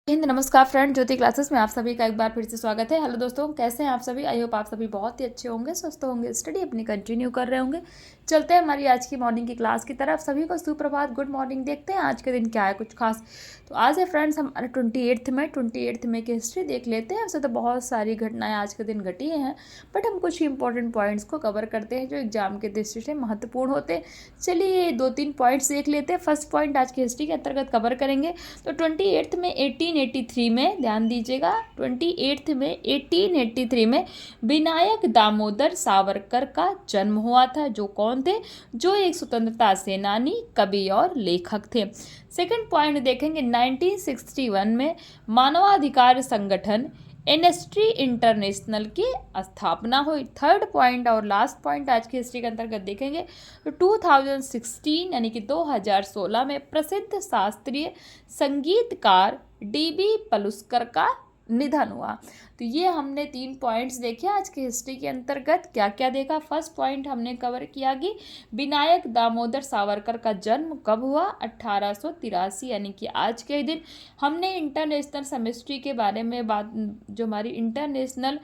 हिंद नमस्कार फ्रेंड, ज्योति क्लासेस में आप सभी का एक बार फिर से स्वागत है। हेलो दोस्तों, कैसे हैं आप सभी? आई होप आप सभी बहुत ही अच्छे होंगे, स्वस्थ होंगे, स्टडी अपनी कंटिन्यू कर रहे होंगे। चलते हैं हमारी आज की मॉर्निंग की क्लास की तरफ। सभी को सुप्रभात, गुड मॉर्निंग। देखते हैं आज के दिन क्या है कुछ खास। तो आज है फ्रेंड्स हमारे 28 मई की हिस्ट्री देख लेते हैं। वैसे तो बहुत सारी घटनाएं आज के दिन घटी हैं, बट हम कुछ इंपॉर्टेंट पॉइंट्स को कवर करते हैं जो एग्जाम के दृष्टि से महत्वपूर्ण होते हैं। चलिए 2-3 पॉइंट्स देख लेते हैं। फर्स्ट पॉइंट आज की हिस्ट्री के अंतर्गत कवर करेंगे। तो 28 में 1883 में, ध्यान दीजिएगा, 28 में 1883 में विनायक दामोदर सावरकर का जन्म हुआ था। जो कौन थे? जो एक स्वतंत्रता सेनानी, कवि और लेखक थे। सेकंड पॉइंट देखेंगे, 1961 में मानवाधिकार संगठन एमनेस्टी इंटरनेशनल की स्थापना हुई। थर्ड पॉइंट और लास्ट पॉइंट आज की हिस्ट्री के अंतर्गत देखेंगे तो 2016 यानी कि 2016 में प्रसिद्ध शास्त्रीय संगीतकार डीबी पलुस्कर का निधन हुआ। तो ये हमने 3 पॉइंट्स देखे आज की हिस्ट्री के अंतर्गत। क्या क्या देखा? फर्स्ट पॉइंट हमने कवर किया कि विनायक दामोदर सावरकर का जन्म कब हुआ? 1883 यानी कि आज के दिन। हमने इंटरनेशनल सेमेस्ट्री के बारे में बात, जो हमारी इंटरनेशनल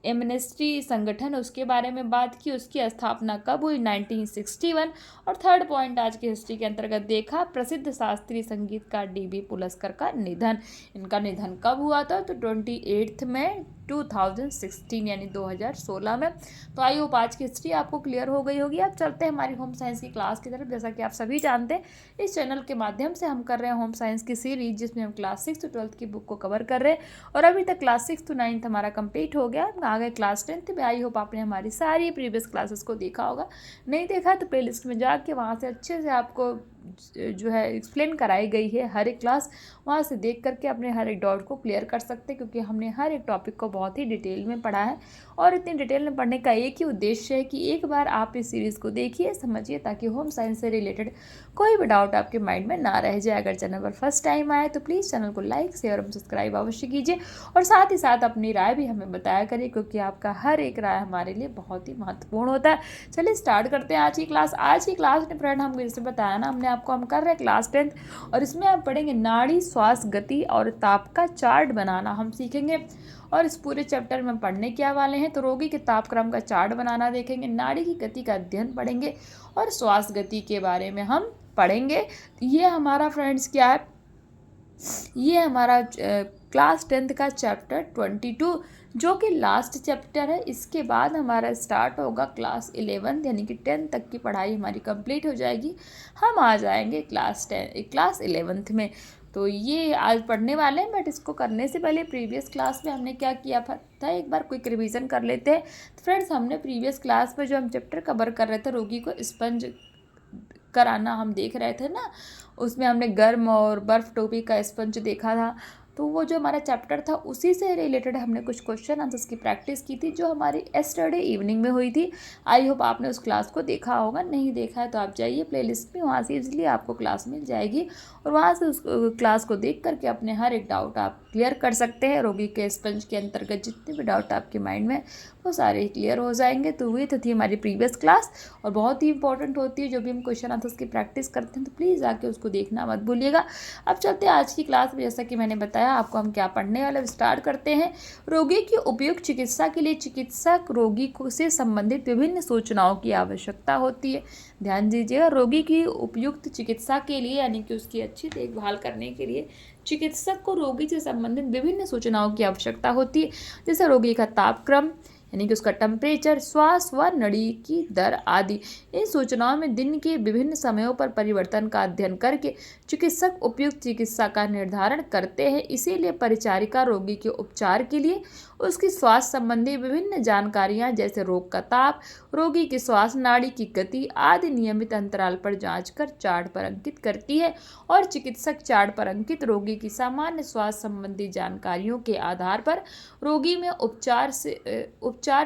एमनेस्टी संगठन उसके बारे में बात की, उसकी स्थापना कब हुई? 1961। और थर्ड पॉइंट आज की हिस्ट्री के अंतर्गत देखा प्रसिद्ध शास्त्रीय संगीतकार डीबी पुलस्कर का निधन। इनका निधन कब हुआ था? तो 28 में 2016 यानी 2016 में। तो आई होप आज की हिस्ट्री आपको क्लियर हो गई होगी। अब चलते हैं हमारी होम साइंस की क्लास की तरफ। जैसा कि आप सभी जानते हैं, इस चैनल के माध्यम से हम कर रहे हैं होम साइंस की सीरीज, जिसमें हम क्लास 6 to 12 की बुक को कवर कर रहे हैं। और अभी तक क्लास 6 to 9 हमारा कंप्लीट हो गया। आ गए क्लास 10 में। आई होप आपने हमारी सारी प्रीवियस क्लासेस को देखा होगा। नहीं देखा तो प्ले लिस्ट में जाके वहाँ से अच्छे से आपको जो है एक्सप्लेन कराई गई है हर एक क्लास। वहाँ से देख करके अपने हर एक डाउट को क्लियर कर सकते हैं, क्योंकि हमने हर एक टॉपिक को बहुत ही डिटेल में पढ़ा है। और इतनी डिटेल में पढ़ने का एक ही उद्देश्य है कि एक बार आप इस सीरीज़ को देखिए, समझिए, ताकि होम साइंस से रिलेटेड कोई भी डाउट आपके माइंड में ना रह जाए। अगर चैनल पर फर्स्ट टाइम आए तो प्लीज़ चैनल को लाइक, शेयर और सब्सक्राइब अवश्य कीजिए। और साथ ही साथ अपनी राय भी हमें बताया करिए, क्योंकि आपका हर एक राय हमारे लिए बहुत ही महत्वपूर्ण होता है। चलिए स्टार्ट करते हैं आज की क्लास। आज की क्लास में फ्रेंड हम जैसे बताया ना, हमने आपको हम कर रहे हैं क्लास 10, और इसमें आप पढ़ेंगे नाड़ी, श्वास, गति और ताप का चार्ट बनाना हम सीखेंगे। और इस पूरे चैप्टर में पढ़ने क्या वाले हैं? तो रोगी के तापक्रम का चार्ट बनाना देखेंगे, नाड़ी की गति का अध्ययन पढ़ेंगे, और श्वास गति के बारे में हम पढ़ेंगे। ये हमारा फ्रेंड्स क्या है? ये हमारा क्लास 10 का चैप्टर 22, जो कि लास्ट चैप्टर है। इसके बाद हमारा स्टार्ट होगा क्लास 11 यानी कि 10 तक की पढ़ाई हमारी कंप्लीट हो जाएगी। हम आ जाएंगे क्लास 11th में। तो ये आज पढ़ने वाले हैं, बट इसको करने से पहले प्रीवियस क्लास में हमने क्या किया था, एक बार क्विक रिवीजन कर लेते हैं। तो फ्रेंड्स, हमने प्रीवियस क्लास में जो हम चैप्टर कवर कर रहे थे, रोगी को स्पंज कराना हम देख रहे थे ना, उसमें हमने गर्म और बर्फ़ टोपी का स्पंज देखा था। तो वो जो हमारा चैप्टर था उसी से रिलेटेड हमने कुछ क्वेश्चन आंसर्स की प्रैक्टिस की थी, जो हमारी एस्टरडे इवनिंग में हुई थी। आई होप आपने उस क्लास को देखा होगा। नहीं देखा है तो आप जाइए प्लेलिस्ट में, वहाँ से इजीली आपको क्लास मिल जाएगी, और वहाँ से उस क्लास को देख करके अपने हर एक डाउट आप क्लियर कर सकते हैं। रोगी के स्पंज के अंतर्गत जितने भी डाउट आपके माइंड में, वो सारे क्लियर हो जाएंगे। तो वही तो थी हमारी प्रीवियस क्लास, और बहुत ही इंपॉर्टेंट होती है। जो भी हम क्वेश्चन आंसर्स की प्रैक्टिस करते हैं तो प्लीज़ आके उसको देखना मत भूलिएगा। अब चलते हैं आज की क्लास में। जैसा कि मैंने बताया आपको हम क्या पढ़ने वाले, स्टार्ट करते हैं। रोगी की उपयुक्त चिकित्सा के लिए चिकित्सक रोगी को से संबंधित विभिन्न सूचनाओं की आवश्यकता होती है। ध्यान दीजिएगा, रोगी की उपयुक्त चिकित्सा के लिए यानी कि उसकी अच्छी देखभाल करने के लिए चिकित्सक को रोगी से संबंधित विभिन्न सूचनाओं की आवश्यकता होती है, जैसे रोगी का तापक्रम यानी कि उसका टेम्परेचर, श्वास व नड़ी की दर आदि। इन सूचनाओं में दिन के विभिन्न समयों पर परिवर्तन का अध्ययन करके चिकित्सक उपयुक्त चिकित्सा का निर्धारण करते हैं। इसीलिए परिचारिका रोगी के उपचार के लिए उसकी स्वास्थ्य संबंधी विभिन्न जानकारियां, जैसे रोग का ताप, रोगी की श्वास नाड़ी की गति आदि नियमित अंतराल पर जांच कर चार्ट पर अंकित करती है। और चिकित्सक चार्ट पर अंकित रोगी की सामान्य स्वास्थ्य संबंधी जानकारियों के आधार पर रोगी में उपचार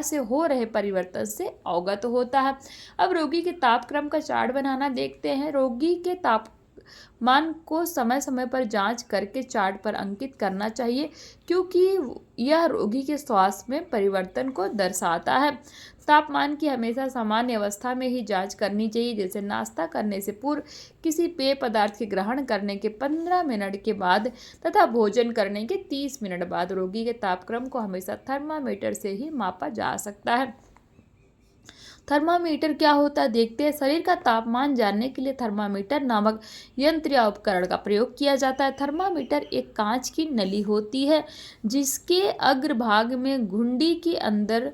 से हो रहे परिवर्तन से अवगत होता है। अब रोगी के तापक्रम का चार्ट बनाना देखते हैं। रोगी के तापमान को समय समय पर जांच करके चार्ट पर अंकित करना चाहिए, क्योंकि यह रोगी के स्वास्थ्य में परिवर्तन को दर्शाता है। तापमान की हमेशा सामान्य अवस्था में ही जांच करनी चाहिए, जैसे नाश्ता करने से पूर्व, किसी पेय पदार्थ के ग्रहण करने के 15 मिनट के बाद तथा भोजन करने के 30 मिनट बाद। रोगी के तापक्रम को हमेशा थर्मामीटर से ही मापा जा सकता है। थर्मामीटर क्या होता है देखते हैं। शरीर का तापमान जानने के लिए थर्मामीटर नामक यंत्र या उपकरण का प्रयोग किया जाता है। थर्मामीटर एक कांच की नली होती है, जिसके अग्रभाग में घुंडी के अंदर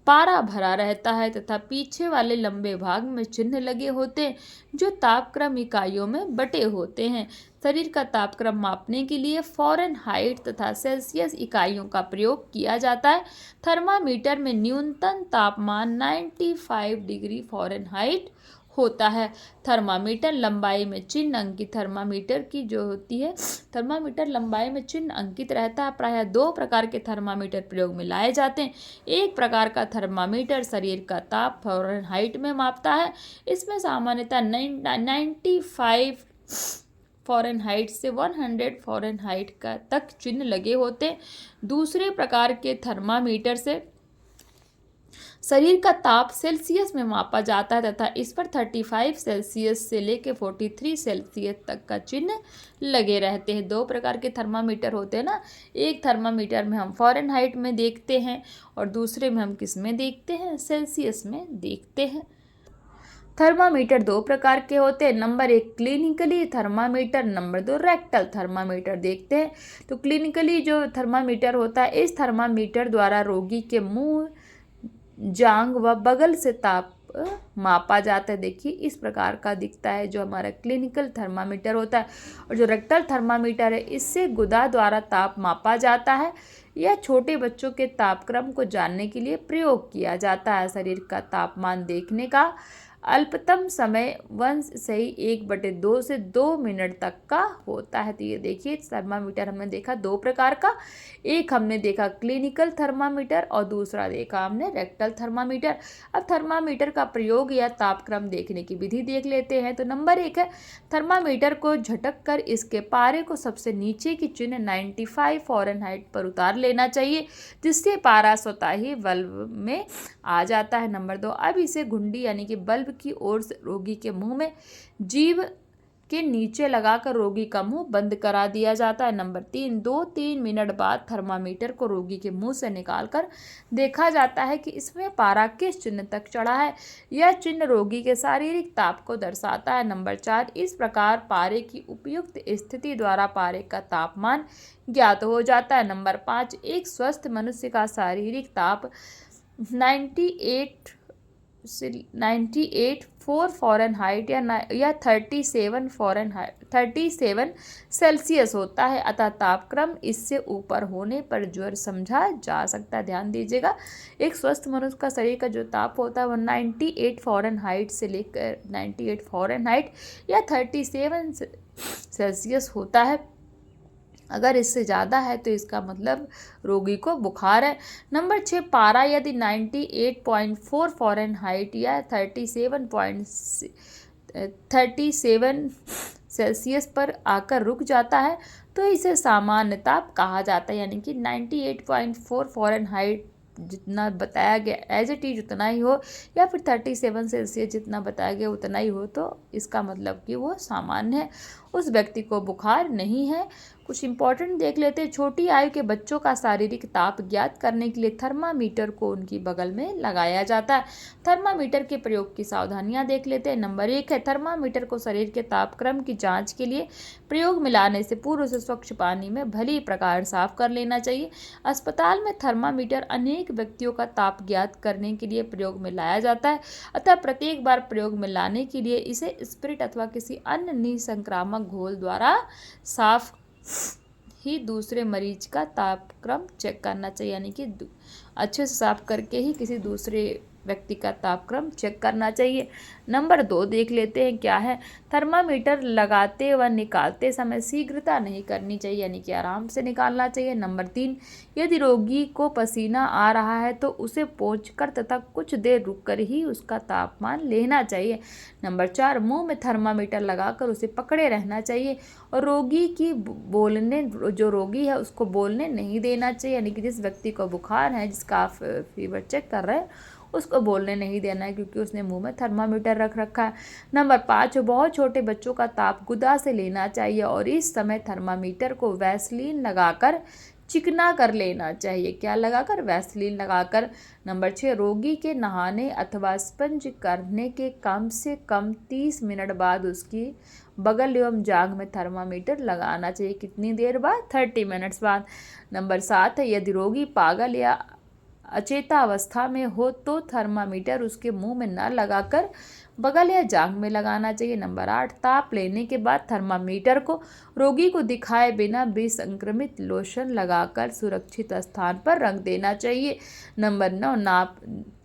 पारा भरा रहता है तथा पीछे वाले लंबे भाग में चिन्ह लगे होते हैं, जो तापक्रम इकाइयों में बटे होते हैं। शरीर का तापक्रम मापने के लिए फ़ारेनहाइट तथा सेल्सियस इकाइयों का प्रयोग किया जाता है। थर्मामीटर में न्यूनतम तापमान 95 डिग्री फ़ारेनहाइट होता है। थर्मामीटर लंबाई में चिन्ह अंकित थर्मामीटर की जो होती है, थर्मामीटर लंबाई में चिन्ह अंकित रहता है। प्रायः 2 प्रकार के थर्मामीटर प्रयोग में लाए जाते हैं। एक प्रकार का थर्मामीटर शरीर का ताप फ़ारेनहाइट में मापता है। इसमें सामान्यतः 95 फ़ारेनहाइट से 100 फ़ारेनहाइट का तक चिन्ह लगे होते हैं। दूसरे प्रकार के थर्मामीटर से शरीर का ताप सेल्सियस में मापा जाता है तथा इस पर 35 सेल्सियस से लेकर 43 सेल्सियस तक का चिन्ह लगे रहते हैं। 2 प्रकार के थर्मामीटर होते हैं ना, एक थर्मामीटर में हम फ़ारेनहाइट में देखते हैं और दूसरे में हम किस में देखते हैं, सेल्सियस में देखते हैं। थर्मामीटर 2 प्रकार के होते हैं। Number 1 clinically thermometer, number 2 rectal thermometer. देखते हैं तो क्लिनिकली जो थर्मामीटर होता है, इस थर्मामीटर द्वारा रोगी के मुंह, जांघ व बगल से ताप मापा जाता है। देखिए इस प्रकार का दिखता है जो हमारा क्लिनिकल थर्मामीटर होता है। और जो रेक्टल थर्मामीटर है, इससे गुदा द्वारा ताप मापा जाता है। यह छोटे बच्चों के तापक्रम को जानने के लिए प्रयोग किया जाता है। शरीर का तापमान देखने का अल्पतम समय 1 से 1/2 से 2 मिनट तक का होता है। तो ये देखिए थर्मामीटर हमने देखा 2 प्रकार का, एक हमने देखा क्लिनिकल थर्मामीटर और दूसरा देखा हमने रेक्टल थर्मामीटर। अब थर्मामीटर का प्रयोग या तापक्रम देखने की विधि देख लेते हैं। तो नंबर 1 है, थर्मामीटर को झटक कर इसके पारे को सबसे नीचे की चिन्ह 95 फ़ारेनहाइट पर उतार लेना चाहिए, जिससे पारा स्वतः ही बल्ब में आ जाता है। नंबर 2, अब इसे घुंडी यानी कि बल्ब की ओर से रोगी के मुंह में जीभ के नीचे लगाकर रोगी का मुंह बंद करा दिया जाता है। नंबर 3, 2-3 मिनट बाद थर्मामीटर को रोगी के मुंह से निकालकर देखा जाता है कि इसमें पारा किस चिन्ह तक चढ़ा है। यह चिन्ह रोगी के शारीरिक ताप को दर्शाता है। नंबर 4, इस प्रकार पारे की उपयुक्त स्थिति द्वारा पारे का तापमान ज्ञात हो जाता है। नंबर 5, एक स्वस्थ मनुष्य का शारीरिक ताप 98.4 फ़ारेनहाइट या 37 सेल्सियस होता है। अतः तापक्रम इससे ऊपर होने पर ज्वर समझा जा सकता है। ध्यान दीजिएगा, एक स्वस्थ मनुष्य का शरीर का जो ताप होता है वो 98 फ़ारेनहाइट से लेकर 98 फ़ारेनहाइट या 37 सेल्सियस होता है। अगर इससे ज़्यादा है तो इसका मतलब रोगी को बुखार है। नंबर 6, पारा यदि 98.4 फ़ारेनहाइट या 37 सेल्सियस पर आकर रुक जाता है तो इसे सामान्य ताप कहा जाता है। यानी कि 98.4 फ़ारेनहाइट जितना बताया गया एज इट इज उतना ही हो, या फिर 37 सेल्सियस जितना बताया गया उतना ही हो, तो इसका मतलब कि वो सामान्य है, उस व्यक्ति को बुखार नहीं है। कुछ इंपॉर्टेंट देख लेते हैं। छोटी आयु के बच्चों का शारीरिक ताप ज्ञात करने के लिए थर्मामीटर को उनकी बगल में लगाया जाता है। थर्मामीटर के प्रयोग की सावधानियां देख लेते हैं। नंबर 1 है, थर्मामीटर को शरीर के तापक्रम की जांच के लिए प्रयोग में लाने से पूर्व उसे स्वच्छ पानी में भली प्रकार साफ कर लेना चाहिए। अस्पताल में थर्मामीटर अनेक व्यक्तियों का ताप ज्ञात करने के लिए प्रयोग में लाया जाता है, अतः प्रत्येक बार प्रयोग में लाने के लिए इसे स्पिरिट अथवा किसी अन्य निसंक्रामक घोल द्वारा साफ ही दूसरे मरीज का तापक्रम चेक करना चाहिए। यानी कि अच्छे से साफ करके ही किसी दूसरे व्यक्ति का तापक्रम चेक करना चाहिए। नंबर 2 देख लेते हैं क्या है। थर्मामीटर लगाते व निकालते समय शीघ्रता नहीं करनी चाहिए, यानी कि आराम से निकालना चाहिए। नंबर 3, यदि रोगी को पसीना आ रहा है तो उसे पोंछकर तथा कुछ देर रुककर ही उसका तापमान लेना चाहिए। नंबर 4, मुंह में थर्मामीटर लगाकर उसे पकड़े रहना चाहिए और रोगी की बोलने जो रोगी है उसको बोलने नहीं देना चाहिए, यानी कि जिस व्यक्ति को बुखार है, जिसका आप फीवर चेक कर रहे हैं, उसको बोलने नहीं देना है क्योंकि उसने मुंह में थर्मामीटर रख रखा है। नंबर 5, बहुत छोटे बच्चों का ताप गुदा से लेना चाहिए और इस समय थर्मामीटर को वैसलीन लगाकर चिकना कर लेना चाहिए। क्या लगाकर? वैसलीन लगाकर। नंबर 6, रोगी के नहाने अथवा स्पंज करने के कम से कम 30 मिनट बाद उसकी बगल एवं जांघ में थर्मामीटर लगाना चाहिए। कितनी देर बाद? 30 मिनट्स बाद। नंबर 7 है, यदि रोगी पागल या अचेता अवस्था में हो तो थर्मामीटर उसके मुंह में न लगाकर बगल या जांघ में लगाना चाहिए। नंबर 8, ताप लेने के बाद थर्मामीटर को रोगी को दिखाए बिना विसंक्रमित लोशन लगाकर सुरक्षित स्थान पर रख देना चाहिए। नंबर 9,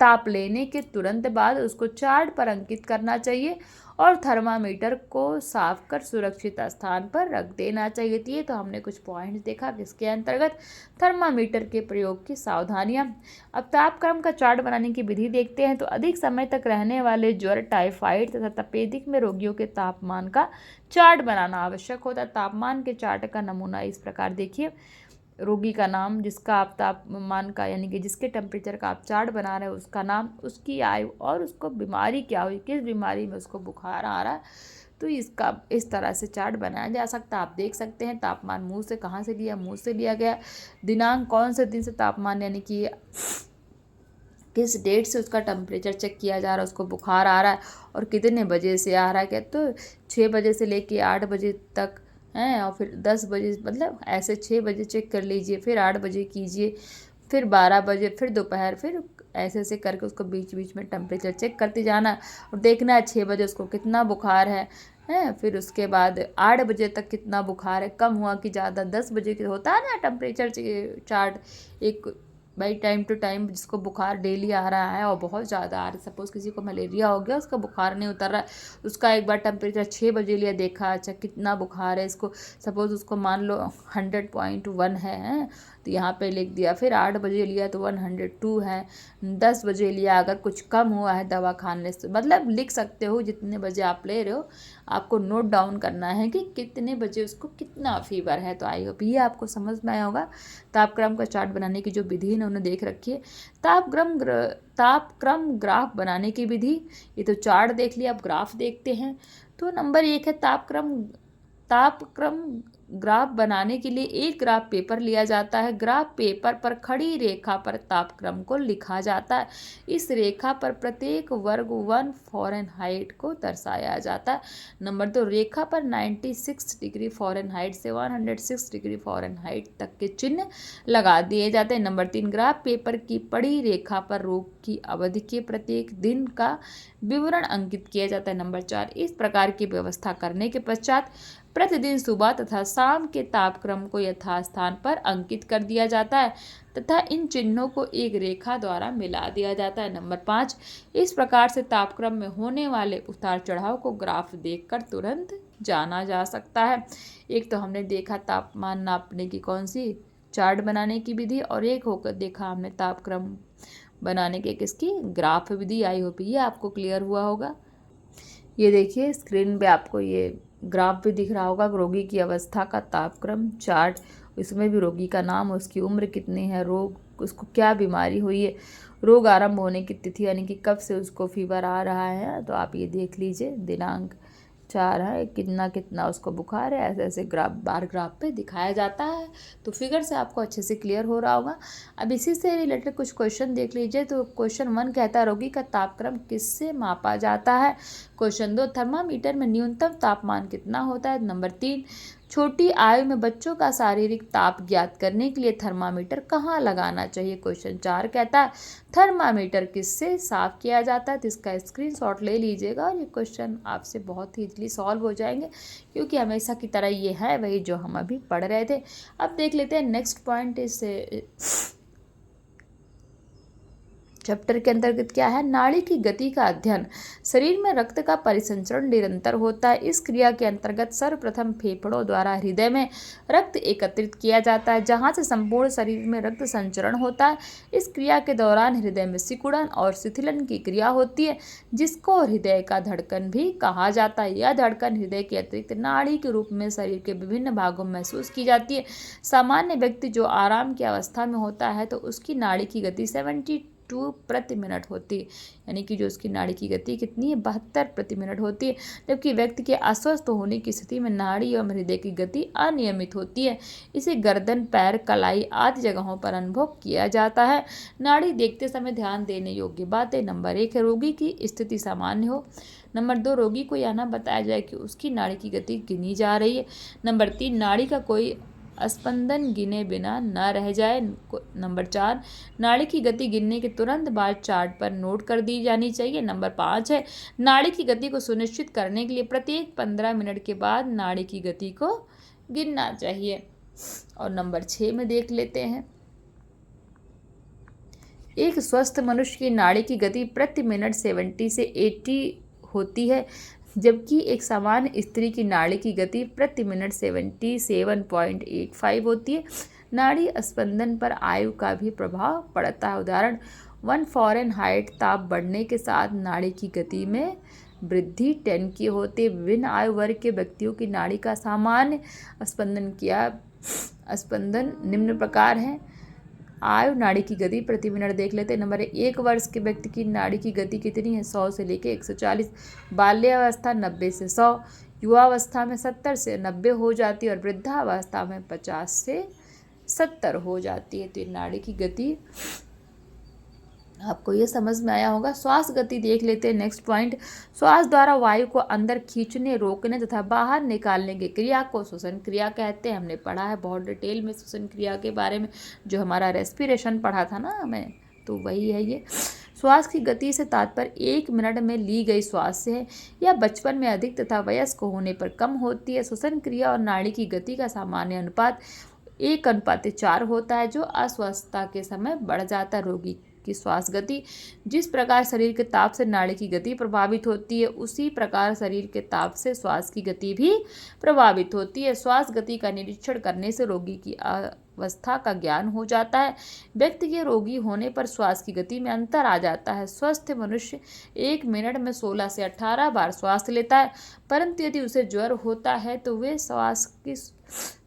ताप लेने के तुरंत बाद उसको चार्ट पर अंकित करना चाहिए और थर्मामीटर को साफ कर सुरक्षित स्थान पर रख देना चाहिए। तो ये तो हमने कुछ पॉइंट्स देखा किसके अंतर्गत, थर्मामीटर के प्रयोग की सावधानियां। अब तापक्रम का चार्ट बनाने की विधि देखते हैं। तो अधिक समय तक रहने वाले ज्वर, टाइफाइड तथा तपेदिक में रोगियों के तापमान का चार्ट बनाना आवश्यक होता है। तापमान के चार्ट का नमूना इस प्रकार देखिए। रोगी का नाम, जिसका आप तापमान का यानी कि जिसके टेम्परेचर का आप चार्ट बना रहे हो उसका नाम, उसकी आयु और उसको बीमारी क्या हुई, किस बीमारी में उसको बुखार आ रहा है। तो इसका इस तरह से चार्ट बनाया जा सकता है। आप देख सकते हैं तापमान मुंह से कहाँ से लिया, मुंह से लिया गया। दिनांक, कौन से दिन से तापमान यानी कि किस डेट से उसका टेम्परेचर चेक किया जा रहा है, उसको बुखार आ रहा है और कितने बजे से आ रहा है। क्या तो 6 बजे से लेके 8 बजे तक हैं और फिर 10 बजे, मतलब ऐसे 6 बजे चेक कर लीजिए, फिर 8 बजे कीजिए, फिर 12 बजे, फिर दोपहर, फिर ऐसे ऐसे करके उसको बीच बीच में टेम्परेचर चेक करते जाना और देखना है 6 बजे उसको कितना बुखार है। फिर उसके बाद 8 बजे तक कितना बुखार है, कम हुआ कि ज़्यादा। 10 बजे के होता है ना टेम्परेचर चार्ट, एक भाई टाइम टू टाइम जिसको बुखार डेली आ रहा है और बहुत ज़्यादा आ रहा है, सपोज़ किसी को मलेरिया हो गया, उसका बुखार नहीं उतर रहा है, उसका एक बार टेम्परेचर 6 बजे लिया, देखा अच्छा कितना बुखार है इसको, सपोज़ उसको मान लो 100.1 है तो यहाँ पे लिख दिया। फिर 8 बजे लिया तो 102 है, 10 बजे लिया, अगर कुछ कम हुआ है दवा खाने से, मतलब लिख सकते हो जितने बजे आप ले रहे हो, आपको नोट डाउन करना है कि कितने बजे उसको कितना फीवर है। तो आई होप ये आपको समझ में आया होगा। तापक्रम का चार्ट बनाने की जो विधि है उन्होंने देख रखी है। तापक्रम ग्राफ बनाने की विधि, ये तो चार्ट देख लिया, अब ग्राफ देखते हैं। तो नंबर 1 है तापक्रम ग्राफ बनाने के लिए एक ग्राफ पेपर लिया जाता है। ग्राफ पेपर पर खड़ी रेखा पर तापक्रम को लिखा जाता है। इस रेखा पर प्रत्येक वर्ग 1 फ़ारेनहाइट को दर्शाया जाता है। नंबर 2, रेखा पर 96 डिग्री फ़ारेनहाइट से 106 डिग्री फ़ारेनहाइट तक के चिन्ह लगा दिए जाते हैं। नंबर 3, ग्राफ पेपर की पड़ी रेखा पर रोग की अवधि के प्रत्येक दिन का विवरण अंकित किया जाता है। नंबर 4, इस प्रकार की व्यवस्था करने के पश्चात प्रतिदिन सुबह तथा शाम के तापक्रम को यथास्थान पर अंकित कर दिया जाता है तथा इन चिन्हों को एक रेखा द्वारा मिला दिया जाता है। नंबर 5, इस प्रकार से तापक्रम में होने वाले उतार चढ़ाव को ग्राफ देखकर तुरंत जाना जा सकता है। एक तो हमने देखा तापमान नापने की कौन सी, चार्ट बनाने की विधि, और एक होकर देखा हमने तापक्रम बनाने के किसकी, ग्राफ विधि। आई होप ये आपको क्लियर हुआ होगा। ये देखिए स्क्रीन पे आपको ये ग्राफ भी दिख रहा होगा, रोगी की अवस्था का तापक्रम चार्ट, इसमें भी रोगी का नाम, उसकी उम्र कितनी है, रोग उसको क्या बीमारी हुई है, रोग आरंभ होने की तिथि यानी कि कब से उसको फीवर आ रहा है, तो आप ये देख लीजिए, दिनांक 4 है, कितना कितना उसको बुखार है, ऐसे ऐसे बार ग्राफ पे दिखाया जाता है। तो फिगर से आपको अच्छे से क्लियर हो रहा होगा। अब इसी से रिलेटेड कुछ क्वेश्चन देख लीजिए। तो क्वेश्चन 1 कहता है रोगी का तापक्रम किससे मापा जाता है। क्वेश्चन 2, थर्मामीटर में न्यूनतम तापमान कितना होता है। नंबर 3, छोटी आयु में बच्चों का शारीरिक ताप ज्ञात करने के लिए थर्मामीटर कहाँ लगाना चाहिए। क्वेश्चन 4 कहता है थर्मामीटर किससे साफ किया जाता है। तो इसका स्क्रीनशॉट ले लीजिएगा और ये क्वेश्चन आपसे बहुत ही इजीली सॉल्व हो जाएंगे क्योंकि हमेशा की तरह ये है वही जो हम अभी पढ़ रहे थे। अब देख लेते हैं नेक्स्ट पॉइंट, इस चैप्टर के अंतर्गत क्या है, नाड़ी की गति का अध्ययन। शरीर में रक्त का परिसंचरण निरंतर होता है। इस क्रिया के अंतर्गत सर्वप्रथम फेफड़ों द्वारा हृदय में रक्त एकत्रित किया जाता है, जहां से संपूर्ण शरीर में रक्त संचरण होता है। इस क्रिया के दौरान हृदय में सिकुड़न और शिथिलन की क्रिया होती है, जिसको हृदय का धड़कन भी कहा जाता है। यह धड़कन हृदय के अतिरिक्त नाड़ी के रूप में शरीर के विभिन्न भागों में महसूस की जाती है। सामान्य व्यक्ति जो आराम की अवस्था में होता है तो उसकी नाड़ी की गति 72 प्रति मिनट होती है, यानी कि जो उसकी नाड़ी की गति कितनी है, 72 प्रति मिनट होती है। जबकि व्यक्ति के अस्वस्थ होने की स्थिति में नाड़ी एवं हृदय की गति अनियमित होती है। इसे गर्दन, पैर, कलाई आदि जगहों पर अनुभव किया जाता है। नाड़ी देखते समय ध्यान देने योग्य बातें। नंबर 1 है, रोगी की स्थिति सामान्य हो। नंबर 2, रोगी को यह ना बताया जाए कि उसकी नाड़ी की गति गिनी जा रही है। नंबर 3, नाड़ी का कोई स्पंदन गिने बिना न रह जाए। नंबर 4, नाड़ी की गति गिनने के तुरंत बाद चार्ट पर नोट कर दी जानी चाहिए। नंबर 5 है, नाड़ी की गति को सुनिश्चित करने के लिए प्रत्येक 15 मिनट के बाद नाड़ी की गति को गिनना चाहिए। और नंबर 6 में देख लेते हैं, एक स्वस्थ मनुष्य की नाड़ी की गति प्रति मिनट 70 से 80 होती है, जबकि एक सामान्य स्त्री की नाड़ी की गति प्रति मिनट 77.85 होती है। नाड़ी स्पंदन पर आयु का भी प्रभाव पड़ता है। उदाहरण 1 फ़ारेनहाइट ताप बढ़ने के साथ नाड़ी की गति में वृद्धि 10 की होती है। विभिन्न आयु वर्ग के व्यक्तियों की नाड़ी का सामान्य स्पंदन निम्न प्रकार है। आयु नाड़ी की गति प्रति मिनट देख लेते हैं। नंबर 1 वर्ष के व्यक्ति की नाड़ी की गति कितनी है, 100 से लेकर 140। बाल्यावस्था 90 से 100, युवावस्था में 70 से 90 हो जाती है और वृद्धावस्था में 50 से 70 हो जाती है। तो ये नाड़ी की गति आपको ये समझ में आया होगा। श्वास गति देख लेते हैं। नेक्स्ट पॉइंट, श्वास द्वारा वायु को अंदर खींचने, रोकने तथा बाहर निकालने की क्रिया को श्वसन क्रिया कहते हैं। हमने पढ़ा है बहुत डिटेल में श्वसन क्रिया के बारे में, जो हमारा रेस्पिरेशन पढ़ा था ना हमें, तो वही है ये। श्वास की गति से तात्पर्य 1 मिनट में ली गई श्वास से है। यह बचपन में अधिक तथा वयस्क होने पर कम होती है। श्वसन क्रिया और नाड़ी की गति का सामान्य अनुपात 1:4 होता है, जो अस्वस्थता के समय बढ़ जाता है। रोगी की श्वास गति, जिस प्रकार शरीर के ताप से नाड़ी की गति प्रभावित होती है, उसी प्रकार शरीर के ताप से श्वास की गति भी प्रभावित होती है। श्वास गति का निरीक्षण करने से रोगी की अवस्था का ज्ञान हो जाता है। व्यक्ति के रोगी होने पर श्वास की गति में अंतर आ जाता है। स्वस्थ मनुष्य 1 मिनट में 16 से 18 बार श्वास लेता है, परंतु यदि उसे ज्वर होता है तो वे श्वास की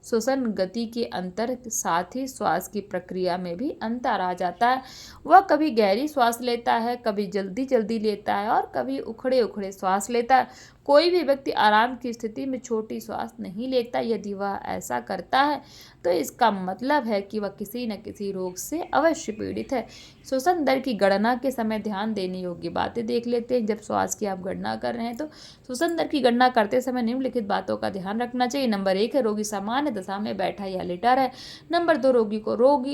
श्वसन गति के अंतर साथ ही श्वास की प्रक्रिया में भी अंतर आ जाता है। वह कभी गहरी श्वास लेता है, कभी जल्दी जल्दी लेता है और कभी उखड़े उखड़े श्वास लेता है। कोई भी व्यक्ति आराम की स्थिति में छोटी श्वास नहीं लेता। यदि वह ऐसा करता है तो इसका मतलब है कि वह किसी न किसी रोग से अवश्य पीड़ित है। श्वसन दर की गणना के समय ध्यान देने योग्य बातें देख लेते हैं। जब श्वास की आप गणना कर रहे हैं तो श्वसन दर की गणना करते समय निम्नलिखित बातों का ध्यान रखना चाहिए। नंबर 1 है, रोगी सामान्य दशा में बैठा या लेटा रहे। नंबर 2, रोगी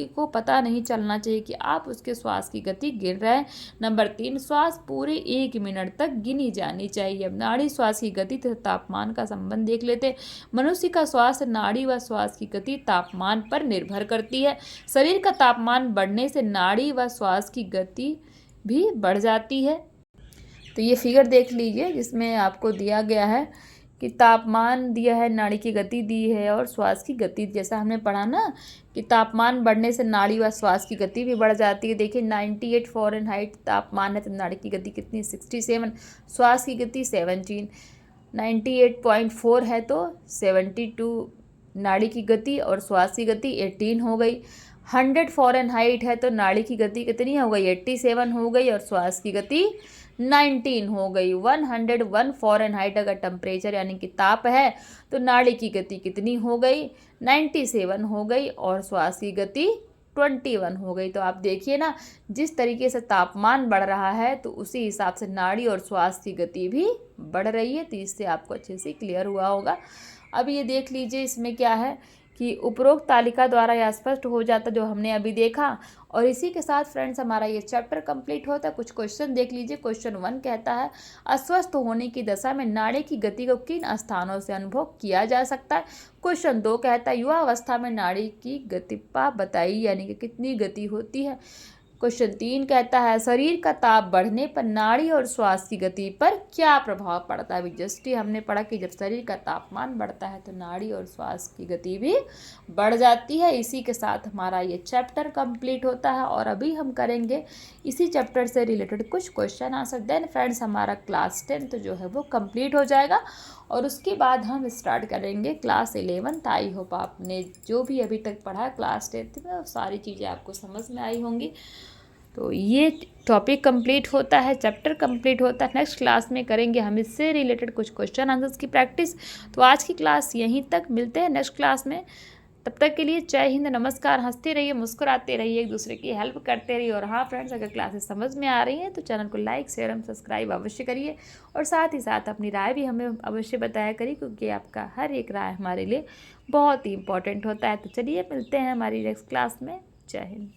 को पता नहीं चलना चाहिए कि आप उसके श्वास की गति गिन रहे हैं। नंबर 3, श्वास पूरे 1 मिनट तक गिनी जानी चाहिए। अब नाड़ी श्वास की गति तथा तापमान का संबंध देख लेते हैं। मनुष्य का श्वास नाड़ी व श्वास की गति तापमान पर निर्भर करती है। शरीर का तापमान बढ़ने से नाड़ी व श्वास की गति भी बढ़ जाती है। तो ये फिगर देख लीजिए, जिसमें आपको दिया गया है कि तापमान दिया है, नाड़ी की गति दी है और श्वास की गति, जैसा हमने पढ़ा ना कि तापमान बढ़ने से नाड़ी व श्वास की गति भी बढ़ जाती है। देखिए 98 फ़ारेनहाइट तापमान है तो नाड़ी की गति कितनी, 67, श्वास की गति 17, 98.4 है तो 72 नाड़ी की गति और श्वास की गति 18 हो गई। 100 फ़ारेनहाइट है तो नाड़ी की गति कितनी हो गई, 87 हो गई और श्वास की गति 19 हो गई। 101 फ़ारेनहाइट अगर टेम्परेचर यानी कि ताप है तो नाड़ी की गति कितनी हो गई, 97 हो गई और श्वास की गति 21 हो गई। तो आप देखिए ना, जिस तरीके से तापमान बढ़ रहा है तो उसी हिसाब से नाड़ी और श्वास की गति भी बढ़ रही है। तो इससे आपको अच्छे से क्लियर हुआ होगा। अब ये देख लीजिए, इसमें क्या है कि उपरोक्त तालिका द्वारा यह स्पष्ट हो जाता जो हमने अभी देखा। और इसी के साथ फ्रेंड्स हमारा ये चैप्टर कंप्लीट होता है। कुछ क्वेश्चन देख लीजिए। क्वेश्चन 1 कहता है, अस्वस्थ होने की दशा में नाड़ी की गति को किन स्थानों से अनुभव किया जा सकता है। क्वेश्चन 2 कहता है, युवा अवस्था में नाड़ी की गतिपा बताइए, यानी कि कितनी गति होती है। क्वेश्चन 3 कहता है शरीर का ताप बढ़ने पर नाड़ी और श्वास की गति पर क्या प्रभाव पड़ता है। जस्ट हमने पढ़ा कि जब शरीर का तापमान बढ़ता है तो नाड़ी और श्वास की गति भी बढ़ जाती है। इसी के साथ हमारा ये चैप्टर कंप्लीट होता है और अभी हम करेंगे इसी चैप्टर से रिलेटेड कुछ क्वेश्चन आंसर। देन फ्रेंड्स हमारा क्लास 10 जो है वो कंप्लीट हो जाएगा और उसके बाद हम स्टार्ट करेंगे क्लास 11। आई होप आपने जो भी अभी तक पढ़ा क्लास 10 में सारी चीज़ें आपको समझ में आई होंगी। तो ये टॉपिक कंप्लीट होता है, चैप्टर कंप्लीट होता है। नेक्स्ट क्लास में करेंगे हम इससे रिलेटेड कुछ क्वेश्चन आंसर्स की प्रैक्टिस। तो आज की क्लास यहीं तक, मिलते हैं नेक्स्ट क्लास में। तब तक के लिए जय हिंद, नमस्कार। हंसते रहिए, मुस्कुराते रहिए, एक दूसरे की हेल्प करते रहिए। और हाँ फ्रेंड्स, अगर क्लासेस समझ में आ रही हैं तो चैनल को लाइक शेयर एवं सब्सक्राइब अवश्य करिए और साथ ही साथ अपनी राय भी हमें अवश्य बताया करिए, क्योंकि आपका हर एक राय हमारे लिए बहुत ही इंपॉर्टेंट होता है। तो चलिए मिलते हैं हमारी नेक्स्ट क्लास में। जय हिंद।